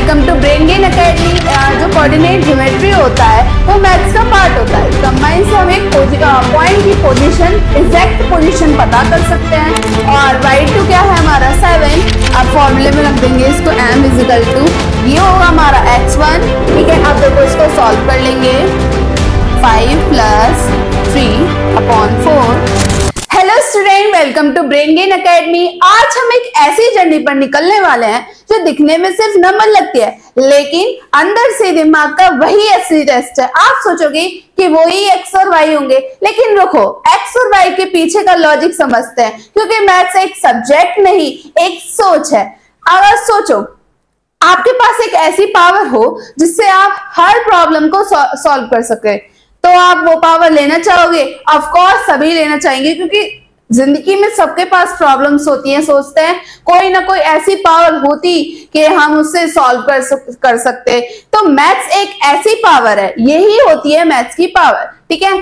Welcome to brain gain academy. जो coordinate geometry होता है वो मैथ्स का पार्ट होता है। कंबाइन से हम एक पॉइंट की पोजीशन, एग्जैक्ट पोजीशन पता कर सकते हैं। और y2 क्या है हमारा 7। अब फॉर्मूले में रख देंगे इसको, m इजिकल टू ये होगा हमारा x1। ठीक है, अब देखो इसको सॉल्व कर लेंगे। 5 + 3/4। Hello student, welcome to brain gain academy. आज हम एक ऐसी जर्नी पर निकलने वाले हैं जो दिखने में सिर्फ नंबर लगती है, लेकिन अंदर से दिमाग का वही असली टेस्ट है। आप सोचोगे कि वो ही x और y होंगे, लेकिन रुको, x और y के पीछे का लॉजिक समझते हैं, क्योंकि मैथ्स एक सब्जेक्ट नहीं, एक सोच है। अगर सोचो आपके पास एक ऐसी पावर हो जिससे आप हर प्रॉब्लम को सॉल्व कर सके, तो आप वो पावर लेना चाहोगे? ऑफ कोर्स सभी लेना चाहेंगे, क्योंकि जिंदगी में सबके पास प्रॉब्लम्स होती हैं। सोचते हैं कोई ना कोई ऐसी पावर होती कि हम उससे सॉल्व कर सकते। तो मैथ्स एक ऐसी पावर है, यही होती है मैथ्स की पावर। ठीक है,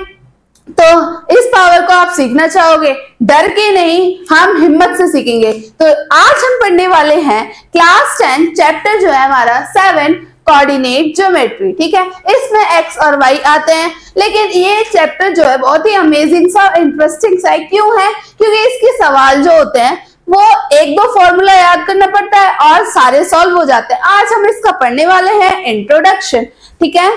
तो इस पावर को आप सीखना चाहोगे, डर के नहीं, हम हिम्मत से सीखेंगे। तो आज हम पढ़ने वाले हैं क्लास 10 चैप्टर जो है हमारा 7 कोऑर्डिनेट ज्योमेट्री। ठीक है, इसमें x और y आते हैं, लेकिन ये चैप्टर जो है बहुत ही अमेजिंग सा, इंटरेस्टिंग सा क्यों है? क्योंकि इसके सवाल जो होते हैं वो 1-2 फॉर्मूला याद करना पड़ता है और सारे सॉल्व हो जाते हैं। आज हम इसका पढ़ने वाले हैं इंट्रोडक्शन। ठीक है,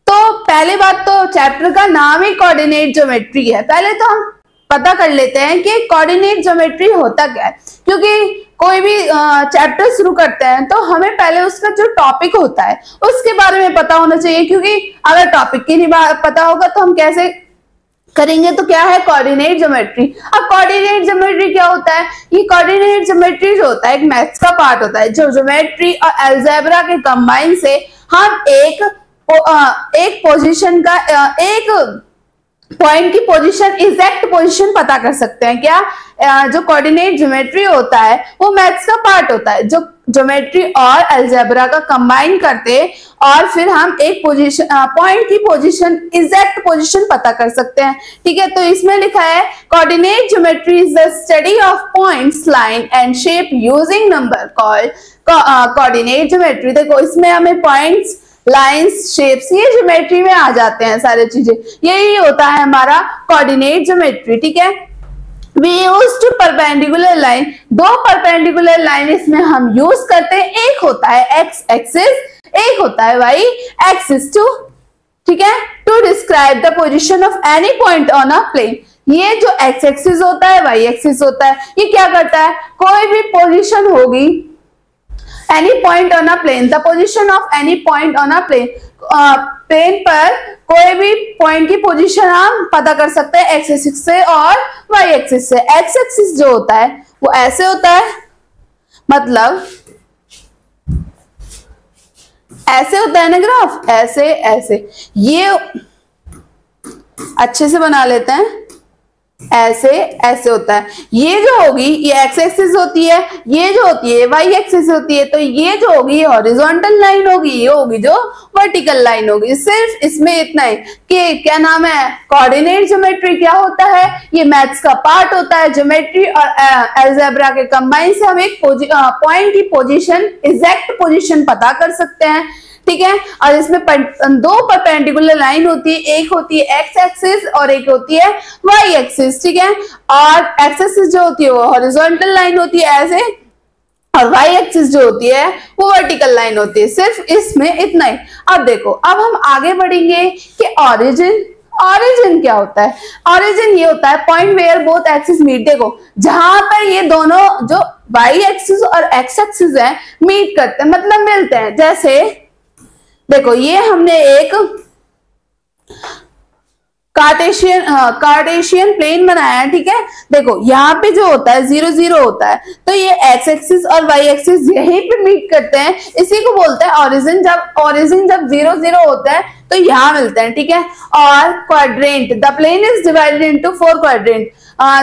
तो पहले बात तो चैप्टर का नाम ही कोऑर्डिनेट ज्योमेट्री है। पहले तो हम पता कर लेते हैं कि कोऑर्डिनेट ज्योमेट्री होता क्या है, क्योंकि कोई भी चैप्टर शुरू करते हैं तो हमें पहले उसका जो टॉपिक होता है उसके बारे में पता होना चाहिए, क्योंकि अगर टॉपिक ही नहीं पता होगा तो हम कैसे करेंगे? तो क्या है कोऑर्डिनेट ज्योमेट्री? अब कोऑर्डिनेट ज्योमेट्री क्या होता है? ये कोऑर्डिनेट ज्योमेट्री जो होता है एक मैथ्स का पार्ट होता है, जो ज्योमेट्री और अलजेब्रा के कंबाइन से हम एक पोजीशन का, एक पॉइंट की पोजीशन, एग्जैक्ट पोजीशन पता कर सकते हैं। क्या? जो कोऑर्डिनेट ज्योमेट्री होता है वो मैथ्स का पार्ट होता है, जो ज्योमेट्री और अलजेब्रा का कंबाइन करते और फिर हम एक पोजीशन, पॉइंट की पोजीशन, एग्जैक्ट पोजीशन पता कर सकते हैं। ठीक है, तो इसमें लिखा है coordinate geometry is the study of points, line and shape using number called coordinate geometry. देखो इसमें हमें पॉइंट्स, लाइंस, शेप्स, ये ज्योमेट्री में आ जाते हैं सारी चीजें। यही होता है हमारा कोऑर्डिनेट ज्योमेट्री। ठीक है, we use two perpendicular line, 2 perpendicular line इसमें हम यूज करते हैं। एक होता है x एक्सिस, एक होता है y एक्सिस। टू, ठीक है, to describe the position of any point on a plane. ये जो x एक्सिस होता है, y एक्सिस होता है, ये क्या करता है? कोई भी पोजीशन होगी, any point on a plane, the position of any point on a plane, plane पर कोई भी पॉइंट की पोजीशन हम पता कर सकते हैं एक्स एक्सिस से और वाई एक्सिस से। एक्स एक्सिस जो होता है वो ऐसे होता है, मतलब ऐसे होता है ना ग्राफ, ऐसे ऐसे। ये अच्छे से बना लेते हैं, ऐसे ऐसे होता है। ये जो होगी ये एक्स एक्सिस होती है, ये जो होती है वाई एक्सिस होती है। तो ये जो होगी ये हॉरिजॉन्टल लाइन होगी, ये होगी जो वर्टिकल लाइन होगी। सिर्फ इसमें इतना है कि क्या नाम है, कोऑर्डिनेट ज्योमेट्री क्या होता है? ये मैथ्स का पार्ट होता है। ज्योमेट्री और अलजेब्रा के कंबाइन से हम एक पॉइंट की पोजीशन, एग्जैक्ट पोजीशन पता कर सकते हैं। ठीक है, और इसमें 2 परपेंडिकुलर लाइन होती है, एक होती है एक्स एक्सिस और एक होती है वाई एक्सिस। ठीक है, और एक्स एक्सिस जो होती है वो हॉरिजॉन्टल लाइन होती है ऐसे, और वाई एक्सिस जो होती है वो वर्टिकल लाइन होती है। सिर्फ इसमें इतना ही। अब देखो, अब हम आगे बढ़ेंगे कि ऑरिजिन क्या होता है? ऑरिजिन ये होता है point where both axis meet. देखो जहां पर ये दोनों जो वाई एक्सिस और एक्स एक्सिस है मीट करते हैं, मतलब मिलते हैं। जैसे देखो ये हमने एक कार्टेशियन प्लेन बनाया है। ठीक है, देखो यहाँ पे जो होता है 0 0 होता है, तो ये एक्स एक्सिस और वाई एक्सिस यहीं पे मीट करते हैं, इसी को बोलते हैं ऑरिजिन। जब 0 0 होता है तो यहाँ मिलते हैं। ठीक है, और quadrant, the plane is divided into 4 quadrant.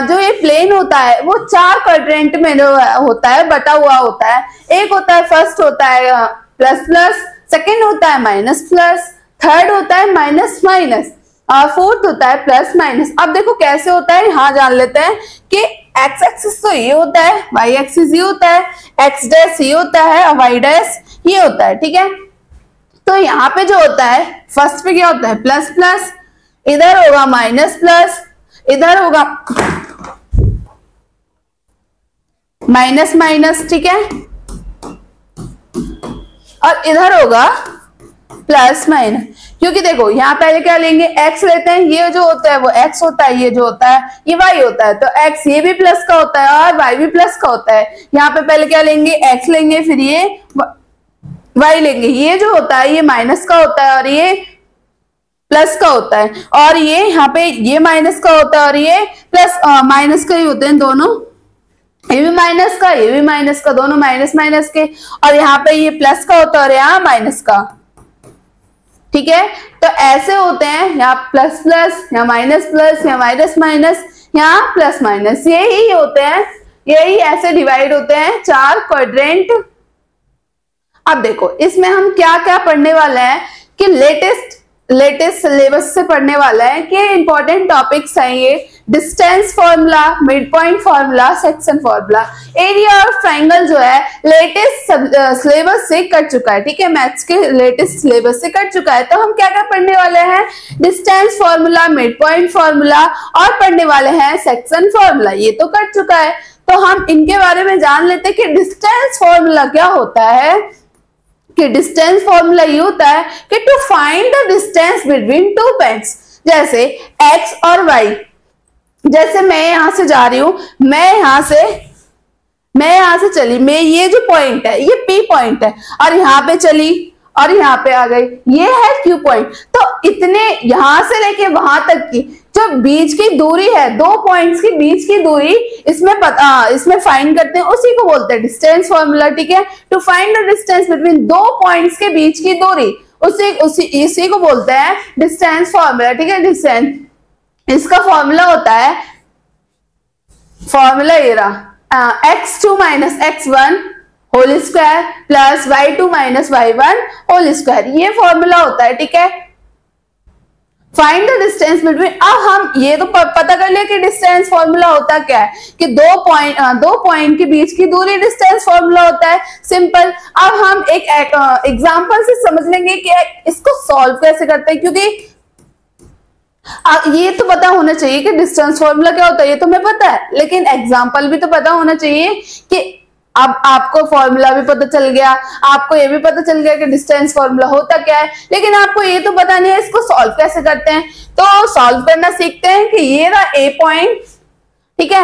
जो ये प्लेन होता है वो 4 क्वाड्रेंट में जो होता है बटा हुआ होता है। एक होता है, फर्स्ट होता है प्लस प्लस, सेकेंड होता है माइनस प्लस, थर्ड होता है माइनस माइनस, और फोर्थ होता है प्लस माइनस। अब देखो कैसे होता है, यहाँ जान लेते हैं कि एक्स एक्सिस तो ये होता है, वाई एक्सिस ये होता है, एक्स डैश ये होता है और वाई डैश ये होता है, ठीक है। तो यहाँ पे जो होता है फर्स्ट पे क्या होता है प्लस प्लस, इधर होगा माइनस प्लस, इधर होगा माइनस माइनस, ठीक है, और इधर होगा प्लस माइनस। क्योंकि देखो यहाँ पहले क्या लेंगे x लेते हैं, ये जो होता है वो x होता है, ये जो होता है ये y होता है, तो x ये भी प्लस का होता है और y भी प्लस का होता है। यहाँ पे पहले क्या लेंगे x लेंगे, फिर ये y लेंगे, ये जो होता है ये माइनस का होता है और ये प्लस का होता है, और ये यहाँ पे ये माइनस का होता है और ये प्लस माइनस का ही होते हैं दोनों, ये भी माइनस का ये भी माइनस का, दोनों माइनस माइनस के, और यहाँ पे ये प्लस का होता है और यहाँ माइनस का, ठीक है। तो ऐसे होते हैं, यहाँ प्लस प्लस, यहाँ माइनस प्लस, यहाँ माइनस माइनस, यहाँ प्लस माइनस, यही होते हैं, यही ऐसे डिवाइड होते हैं चार क्वाड्रेंट। अब देखो इसमें हम क्या क्या पढ़ने वाले हैं कि लेटेस्ट सिलेबस से पढ़ने वाला है कि इंपॉर्टेंट टॉपिक्स हैं ये, distance formula, mid point formula, section formula. Area और ट्रायंगल जो है लेटेस्ट सिलेबस से कट चुका है, ठीक है, मैथ्स के लेटेस्ट सिलेबस से कट चुका है। तो हम क्या क्या पढ़ने वाले हैं, distance formula, mid point formula और पढ़ने वाले हैं सेक्शन फॉर्मूला, ये तो कट चुका है। तो हम इनके बारे में जान लेते हैं कि डिस्टेंस फॉर्मूला क्या होता है। कि डिस्टेंस फॉर्मूला ये होता है कि to find the distance between two points, जैसे x और y, जैसे मैं यहां से जा रही हूं, मैं यहां से चली, मैं ये जो पॉइंट है ये P पॉइंट है, और यहाँ पे चली और यहाँ पे आ गई, ये है Q पॉइंट। तो इतने यहां से लेके वहां तक की जो बीच की दूरी है, दो पॉइंट्स के बीच की दूरी, इसमें फाइंड करते हैं, उसी को बोलते हैं डिस्टेंस फॉर्मूला, ठीक है। To find the distance between दो पॉइंट्स के बीच की दूरी, इसी को बोलते हैं डिस्टेंस फॉर्मूला, ठीक है। डिस्टेंस, इसका फॉर्मूला होता है, फॉर्मूला ये रहा, x2 minus x1 whole square plus y2 minus y1 whole square, ये फॉर्मूला होता है, ठीक है। फाइंड द डिस्टेंस बिटवीन, अब हम ये तो पता कर लिया कि डिस्टेंस फॉर्मूला होता क्या है, कि दो पॉइंट के बीच की दूरी डिस्टेंस फॉर्मूला होता है, सिंपल। अब हम एक एग्जांपल से समझ लेंगे कि इसको सॉल्व कैसे करते हैं, क्योंकि ये तो पता होना चाहिए कि डिस्टेंस फॉर्मूला क्या होता है, ये तो हमें पता है, लेकिन एग्जांपल भी तो पता होना चाहिए कि अब आपको फॉर्मूला भी पता चल गया, आपको ये भी पता चल गया कि डिस्टेंस फॉर्मूला होता क्या है, लेकिन आपको ये तो पता नहीं है इसको सॉल्व कैसे करते हैं। तो सॉल्व करना सीखते हैं कि ये रहा A पॉइंट, ठीक है,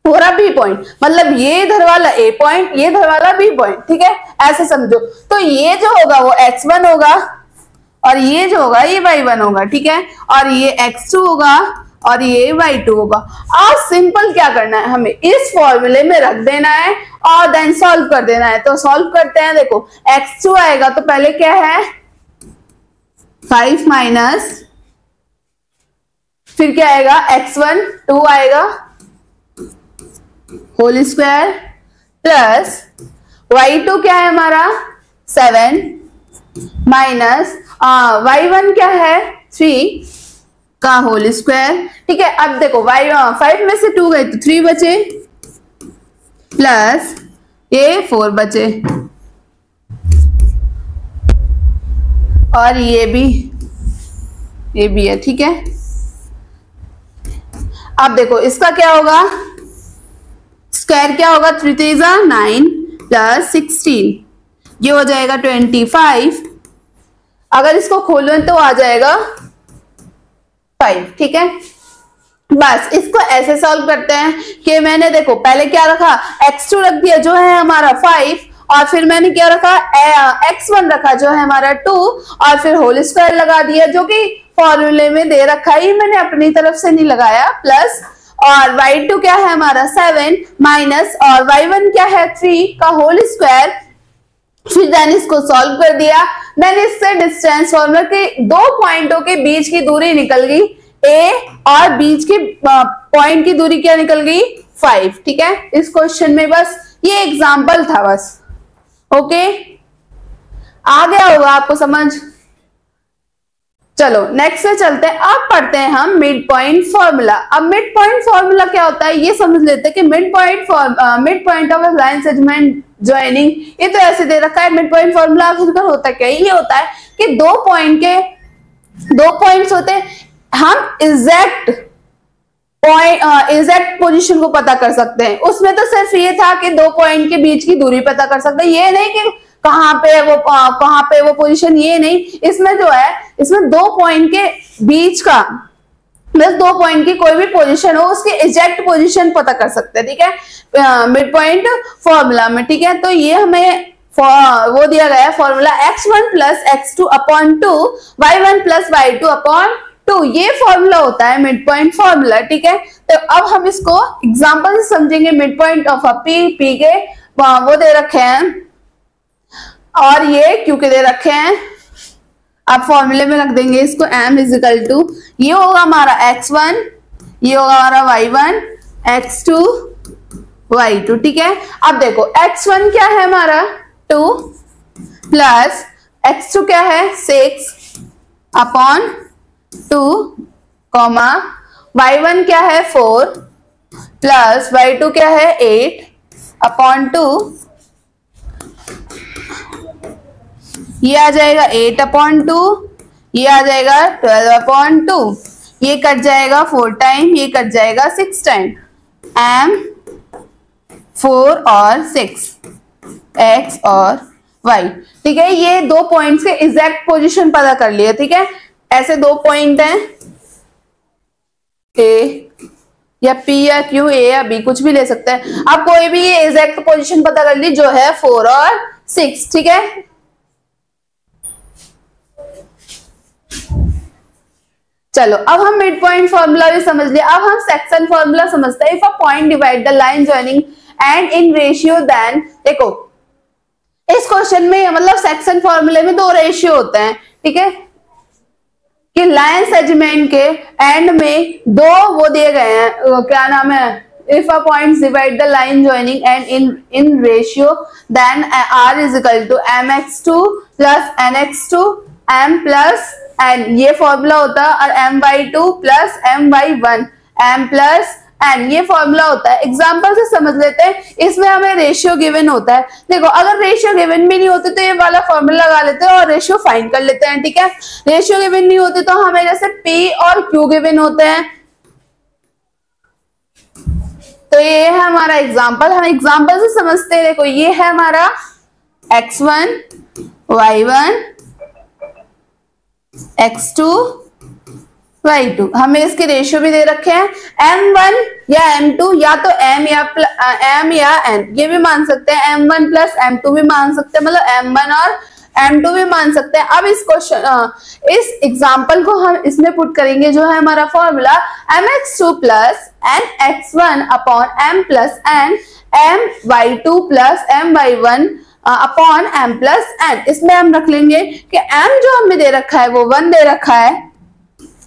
वो रहा B पॉइंट, मतलब ये इधर वाला A पॉइंट, ये इधर वाला B पॉइंट, ठीक है, ऐसे समझो। तो ये जो होगा वो x1 होगा और ये जो होगा ये y1 होगा, ठीक है, और ये x2 होगा और ये y2 होगा। और सिंपल क्या करना है, हमें इस फॉर्मूले में रख देना है और देन सॉल्व कर देना है। तो सॉल्व करते हैं, देखो x2 आएगा तो पहले क्या है 5 माइनस, फिर क्या आएगा x1 2 आएगा होल स्क्वायर प्लस y2 क्या है हमारा 7 माइनस y1 क्या है 3 का होल स्क्वायर, ठीक है। अब देखो 5 में से 2 गए तो 3 बचे प्लस ये 4 बचे और ये भी है, ठीक है। अब देखो इसका क्या होगा, स्क्वायर क्या होगा, 3 3 9 प्लस 16, ये हो जाएगा 25। अगर इसको खोलो तो आ जाएगा 5, ठीक है। बस इसको ऐसे सॉल्व करते हैं कि मैंने देखो पहले क्या रखा, x2 रख दिया जो है हमारा 5, और फिर मैंने क्या रखा x1 रखा जो है हमारा 2, और फिर होल स्क्वायर लगा दिया जो कि फॉर्मूले में दे रखा है, मैंने अपनी तरफ से नहीं लगाया, प्लस और y2 क्या है हमारा 7 माइनस और y1 क्या है 3 का होल स्क्वायर, फिर देन इसको सॉल्व कर दिया। देन इससे डिस्टेंस फॉर्मूला के दो पॉइंटों के बीच की दूरी निकल गई A और बीच के पॉइंट की दूरी क्या निकल गई 5, ठीक है। इस क्वेश्चन में बस ये एग्जांपल था बस, ओके, आ गया होगा आपको समझ। चलो नेक्स्ट से चलते हैं, अब पढ़ते हैं हम मिड पॉइंट फॉर्मूला। अब मिड पॉइंट फॉर्मूला क्या होता है ये समझ लेते हैं कि mid point of line segment joining, ये तो ऐसे दे रखा है। मिड पॉइंट फॉर्मूला आखिरकार होता क्या है, ये होता है कि दो पॉइंट्स होते हैं, हम एग्जैक्ट पोजीशन को पता कर सकते हैं। उसमें तो सिर्फ ये था कि दो पॉइंट के बीच की दूरी पता कर सकते हैं, ये नहीं कि कहां पे वो पोजीशन, ये नहीं। इसमें जो है, इसमें दो पॉइंट के बीच का, बस दो पॉइंट की कोई भी पोजीशन हो उसकी एग्जैक्ट पोजीशन पता कर सकते हैं, ठीक है, मिड पॉइंट फॉर्मूला में, ठीक है। तो ये हमें वो दिया गया है formula x1 plus x2 upon 2 y1 plus y2 upon 2, ये फॉर्मूला होता है मिड पॉइंट फॉर्मूला, ठीक है। तो अब हम इसको एग्जांपल से समझेंगे। मिड पॉइंट ऑफ पी के वो दे रखे हैं और ये क्यू के दे रखे हैं। आप फॉर्मूले में रख देंगे इसको, m इज इक्वल टू, ये होगा हमारा x1, ये होगा हमारा y1, x2 y2, ठीक है। अब देखो x1 क्या है हमारा 2 प्लस x2 क्या है 6 अपॉन 2 कॉमा y1 क्या है 4 प्लस y2 क्या है 8 अपॉन 2, ये आ जाएगा 8 अपॉन 2, ये आ जाएगा 12 अपॉन 2, ये कट जाएगा 4 टाइम, ये कट जाएगा 6 टाइम, m 4 और 6 x और y, ठीक है। ये दो पॉइंट्स के एग्जैक्ट पोजीशन पता कर लिए, ठीक है। ऐसे दो पॉइंट हैं ए या p या q, a या b, कुछ भी ले सकते हैं आप, कोई भी ये एग्जैक्ट पोजीशन पता कर ली जो है 4 और 6, ठीक है। चलो अब हम मिड पॉइंट फॉर्मूला भी समझ लिया, अब हम सेक्शन फॉर्मूला समझते हैं। If a point divide the line joining and in ratio then, देखो इस क्वेश्चन में मतलब सेक्शन फॉर्मूले में दो रेशियो होते हैं, ठीक है, कि लाइन सेगमेंट के एंड में दो वो दिए गए हैं, क्या नाम है, if a point divide the line joining and in ratio then r is equal to mx2 plus nx2 m plus n, ये फॉर्मूला होता है, और my2 plus my1 m plus n, ये फॉर्मूला होता है। एग्जांपल से समझ लेते हैं, इसमें हमें रेशियो गिवन होता है। देखो अगर रेशियो गिवन भी नहीं होते तो ये वाला फॉर्मूला लगा लेते हैं और रेशियो फाइंड कर लेते हैं, ठीक है। रेशियो गिवन नहीं होते तो हमें जैसे p और q गिवन होते हैं, तो ये है हमारा एग्जांपल, हम एग्जांपल से समझते हैं। देखो ये है हमारा x1 y1 x2 y2, हमें इसके रेशियो भी दे रखे हैं, m1 या m2, या तो m या n, ये भी मान सकते हैं, m1 प्लस m2 भी मान सकते हैं, मतलब m1 और m2 भी मान सकते हैं। अब इस क्वेश्चन इस एग्जांपल को हम इसमें पुट करेंगे, जो है हमारा formula mx2 plus nx1 upon m plus n my2 plus my1 upon m plus n। इसमें हम रख लेंगे कि m जो हमें दे रखा है वो 1 दे रखा है,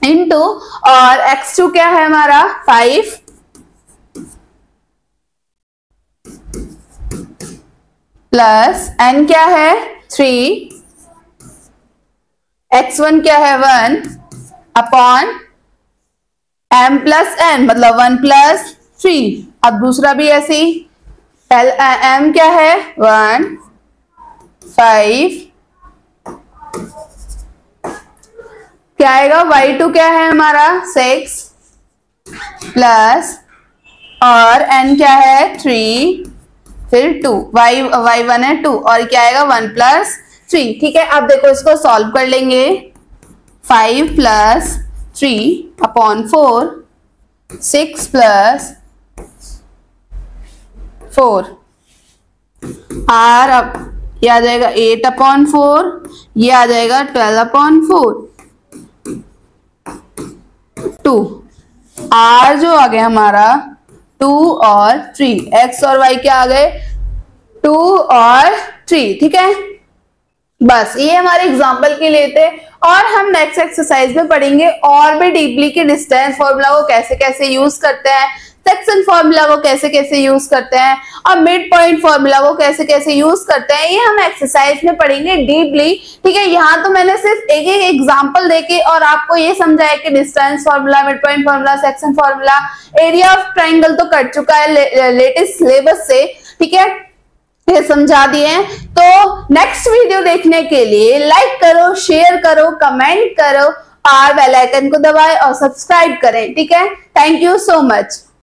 इनटू, और x2 क्या है हमारा 5 प्लस n क्या है 3, x1 क्या है 1 अपॉन m प्लस n, मतलब 1 प्लस 3। अब दूसरा भी ऐसे ही, m क्या है 1 5, क्या आएगा y2 क्या है हमारा 6 प्लस, और n क्या है 3, फिर 2, y1 है 2, और क्या आएगा 1 प्लस 3, ठीक है। अब देखो इसको सॉल्व कर लेंगे, 5 प्लस 3 अपॉन 4, 6 प्लस 4, r, अब ये आ जाएगा 8 अपॉन 4, ये आ जाएगा 12 अपॉन 4, 2, r जो आ गया हमारा 2 और 3, x और y क्या आ गए 2 और 3, ठीक है। बस ये हमारे एग्जाम्पल के लिए थे, और हम नेक्स्ट एक्सरसाइज में पढ़ेंगे और भी डीपली कि डिस्टेंस फॉर्मूला को कैसे कैसे यूज करते हैं, सेक्शन फॉर्मूला वो कैसे कैसे यूज करते हैं, और मिड पॉइंट फॉर्मूला वो कैसे कैसे यूज करते हैं, ये हम एक्सरसाइज में पढ़ेंगे डीपली। ठीक है, यहाँ तो मैंने सिर्फ एक एक एग्जांपल देके और आपको ये समझाया कि distance formula, mid point formula, section formula, area of triangle तो कर चुका है लेटेस्ट सिलेबस से। ठीक है, ये समझा दिए हैं। तो नेक्स्ट वीडियो देखने के लिए लाइक करो, शेयर करो, कमेंट करो और बेल आइकन को दबाएं और सब्सक्राइब करें। ठीक है, थैंक यू सो मच।